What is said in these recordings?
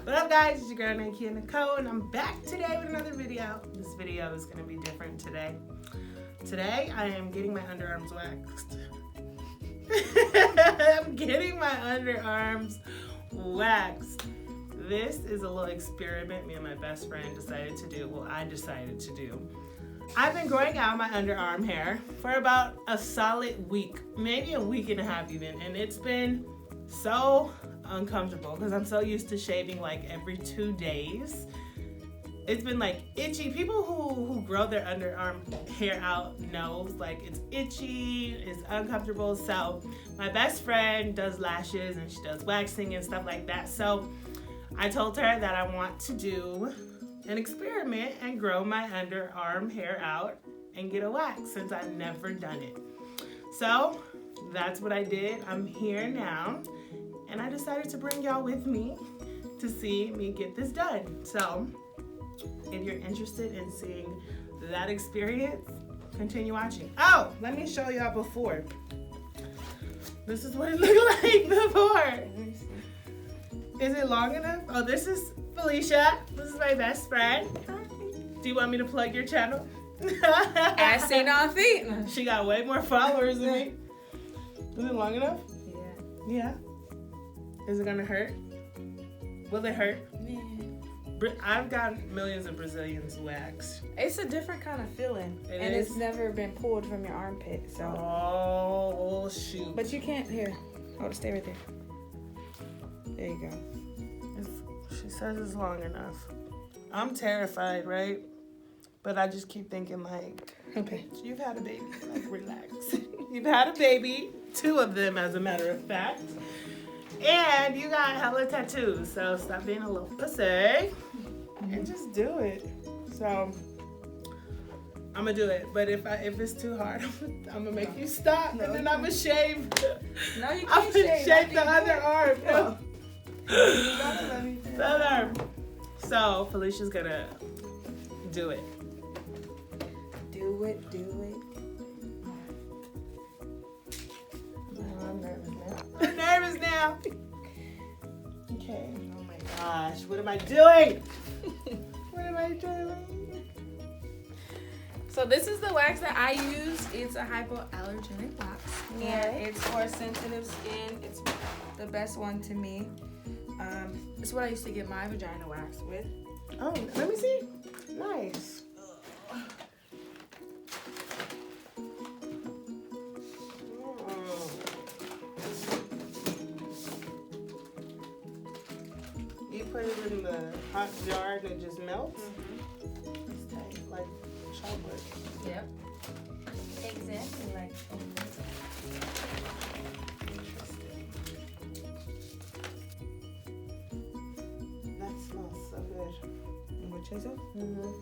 What up, guys? It's your girl Nikki and Nicole, and I'm back today with another video. This video is going to be different today. Today, I am getting my underarms waxed. I'm getting my underarms waxed. This is a little experiment me and my best friend decided to do. Well, I decided to do. I've been growing out my underarm hair for about a solid week, maybe a week and a half even, and it's been so uncomfortable because I'm so used to shaving like every 2 days. It's been like itchy. People who grow their underarm hair out knows like it's itchy, it's uncomfortable. So my best friend does lashes and she does waxing and stuff like that. So I told her that I want to do an experiment and grow my underarm hair out and get a wax since I've never done it. So that's what I did. I'm here now. And I decided to bring y'all with me to see me get this done. So, if you're interested in seeing that experience, continue watching. Oh, let me show y'all before. This is what it looked like before. Is it long enough? Oh, this is Felicia. This is my best friend. Do you want me to plug your channel? As seen on feet. She got way more followers than me. Is it long enough? Yeah. Yeah. Is it gonna hurt? Will it hurt? Yeah. I've got millions of Brazilians waxed. It's a different kind of feeling. It's never been pulled from your armpit, so. Oh, shoot. But you can't, here. Hold it, stay right there. There you go. She says it's long enough. I'm terrified, right? But I just keep thinking like, Okay. you've had a baby, like relax. You've had a baby, 2 of them as a matter of fact. And you got hella tattoos, so stop being a little pussy and just do it. So I'm gonna do it, but if it's too hard, I'm gonna make you stop, and then I'm gonna shave. No, you I'm can't gonna shave the other arm. No. You gotta let me The other arm. So Felicia's gonna do it. Do it, do it. I'm nervous now. I'm nervous now. Okay. Oh my gosh. What am I doing? What am I doing? So this is the wax that I use. It's a hypoallergenic wax. Right. And it's for sensitive skin. It's the best one to me. It's what I used to get my vagina waxed with. Oh, let me see. Nice. You put it in the hot jar and it just melts? Mm-hmm. It's tight, like chocolate. Yep. Exactly like Interesting. That smells so good. Which is it? Mm-hmm.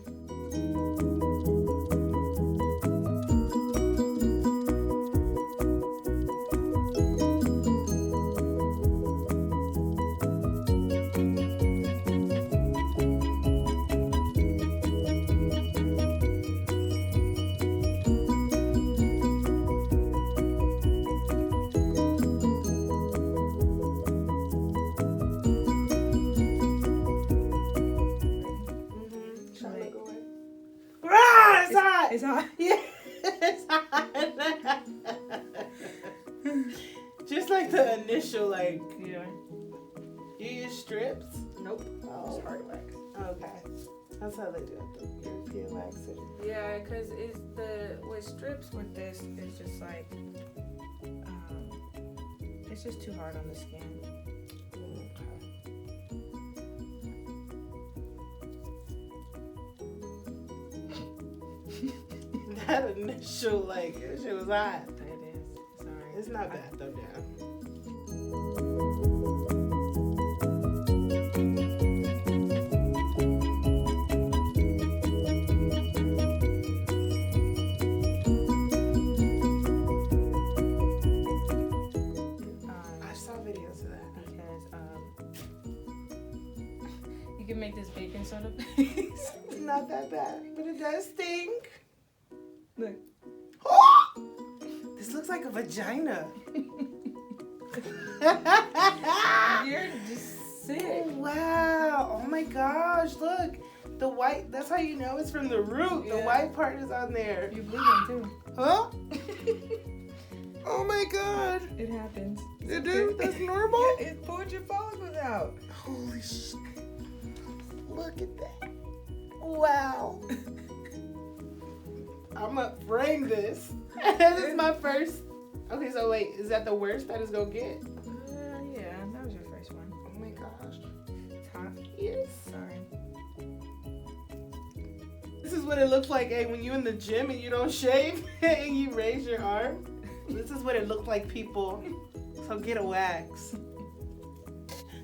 It's hot. Yeah, it's hot. Just like the initial, like, Yeah. you use strips? Nope. Oh, It's hard wax. okay. That's how they do it, the European wax surgery. Yeah, because it's with strips with this, it's just like, it's just too hard on the skin. That initial, like, it shit was hot. It is. Sorry. It's not bad though, yeah. I saw videos of that. Because you can make this baking soda paste. It's not that bad, but it does stink. Look. This looks like a vagina. You're just sick. Wow. my gosh, look. The white, that's how you know it's from the root. Yeah. The white part is on there. You're bleeding too. Huh? Oh my god. It happens. It is? That's normal? Yeah, it pulled your follicles out. Holy shit. Look at that. Wow. I'm gonna frame this. This is my first. Okay, so wait, is that the worst that it's gonna get? Yeah, that was your first one. Oh my gosh. It's hot. Yes. Sorry. This is what it looks like, when you in the gym and you don't shave and you raise your arm. This is what it looks like, people. So get a wax.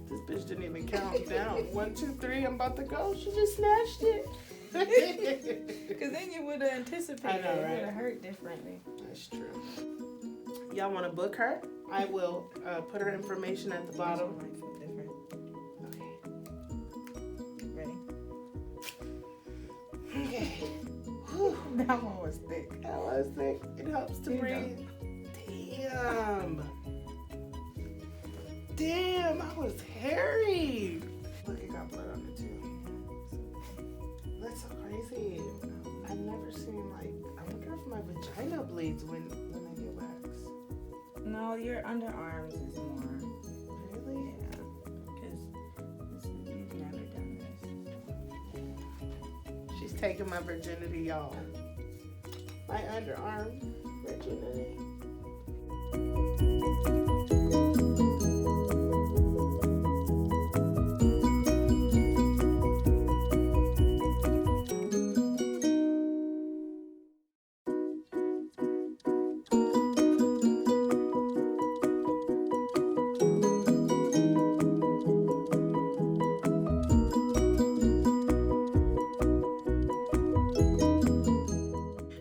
This bitch didn't even count down. 1, 2, 3, I'm about to go. She just snatched it. Because then you would have anticipated I know, right? It would have hurt differently. That's true. Y'all want to book her? I will put her information at the bottom. Might feel different. Okay. Ready? Okay. That one was thick. That was thick. It helps to There you breathe. Damn. Damn, I was hairy. Look, it got blood on it too. That's so crazy. I've never seen, like, I wonder if my vagina bleeds when I get waxed. No, your underarms is more. Really? Yeah. Because you've never done this. She's taking my virginity, y'all. My underarm virginity.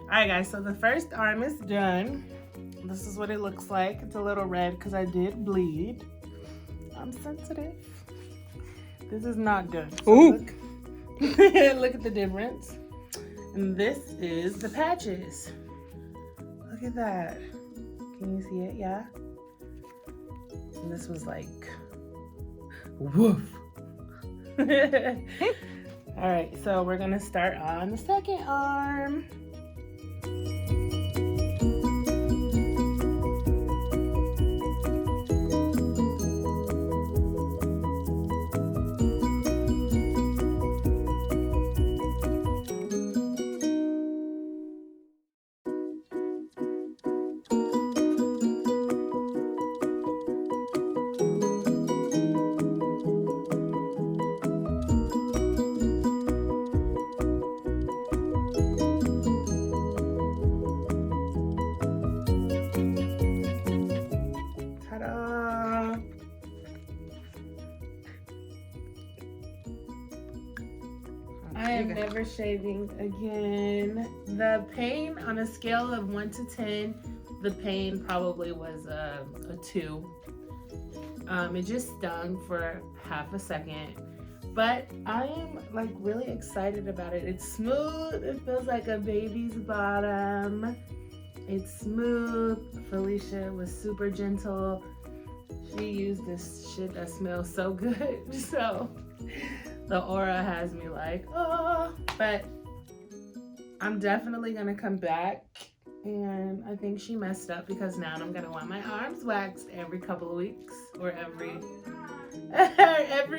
Alright guys, so the first arm is done. This is what it looks like. It's a little red because I did bleed. I'm sensitive. This is not done. So look. Look at the difference. And this is the patches. Look at that. Can you see it? Yeah. And this was like, woof. Alright, so we're gonna start on the second arm. I am never shaving again. The pain on a scale of 1 to 10, the pain probably was a 2. It just stung for half a second, but I am like really excited about it. It's smooth. It feels like a baby's bottom. It's smooth. Felicia was super gentle. She used this shit that smells so good. So the aura has me like, oh, but I'm definitely gonna come back. And I think she messed up because now I'm gonna want my arms waxed every couple of weeks or every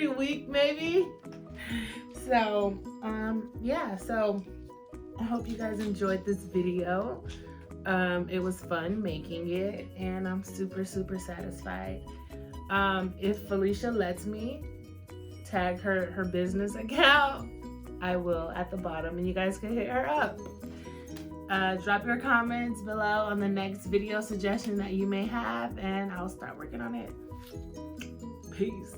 week maybe. So yeah, so I hope you guys enjoyed this video. It was fun making it and I'm super satisfied. If Felicia lets me tag her business account, I will at the bottom and you guys can hit her up. Drop your comments below on the next video suggestion that you may have and I'll start working on it. Peace.